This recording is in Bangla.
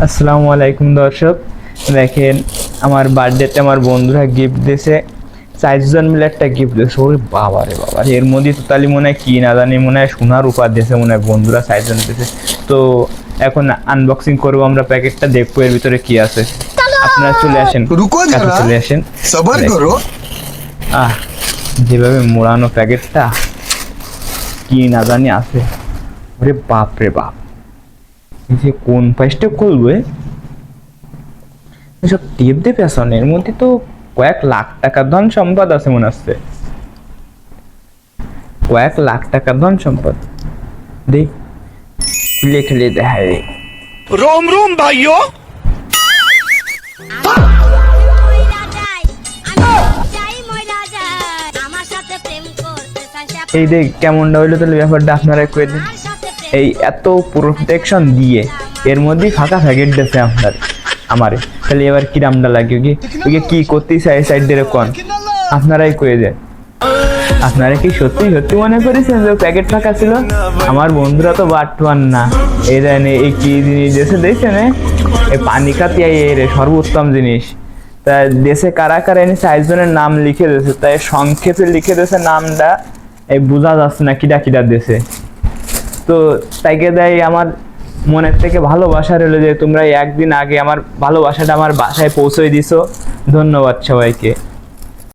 আসসালামু আলাইকুম দর্শক, দেখেন আমার বার্থডেতে আমার বন্ধুরা গিফট দিয়েছে। 4 জন মিলে একটা গিফট দিয়েছে। ওরে বাবা রে বাবা, এর মধ্যে তোতালি মনে হয় কি না জানি, মনে হয় সোনার উপহার দিয়েছে মনে হয় বন্ধুরা 4 জন দিয়েছে। তো এখন আনবক্সিং করবো, আমরা প্যাকেটটা দেখবো এর ভিতরে কি আছে। আপনারা চলে আসেন, रुको কাছে जरा চলে আসেন। सबर करो আহ, যেভাবে মোড়ানো প্যাকেটটা, কি না জানি আছে। ওরে বাপ রে বাপ, এই যে কোন পাশটা খুলবে, এসব টিপ দিয়ে পেছনে, এর মধ্যে তো কয়েক লাখ টাকার ধন সম্পদ আছে মনে হচ্ছে। কয়েক লাখ টাকার ধন সম্পদ দেখ, খুলে খুলে দেখায়। रोम रोम भाइयों এই দেখ কেমনটা হইলো, তাহলে ব্যাপারটা আপনারা কয়ে দিন। এই এত প্রোটেকশন দিয়ে এর মধ্যে ফাঁকা প্যাকেট দিয়েছে আপনার আমারে, তাহলে এবার কিরামটা লাগে ওকে কি করতে চাই সাইড দিয়ে কোন আপনারাই কয়ে দেন। আপনারা কি সত্যি সত্যি মনে করেছেন যে প্যাকেট ফাঁকা ছিল? আমার বন্ধুরা তো বাটওয়ান না, এই দেন এই কি জিনিস দেশে দেখছেন, এই পানি কাতিয়াই এর সর্বোত্তম জিনিস। তা দেশে কারা কারা এনে 4 জনের নাম লিখে দিয়েছে, তাই সংক্ষেপে লিখে দিয়েছে নামটা, এই বোঝা যাচ্ছে না কিডা কিডা দেশে। তো তাইকে দেয় আমার মনের থেকে ভালোবাসা রইলো যে তোমরা একদিন আগে আমার ভালোবাসাটা আমার বাসায় পৌঁছে দিছো। ধন্যবাদ সবাইকে।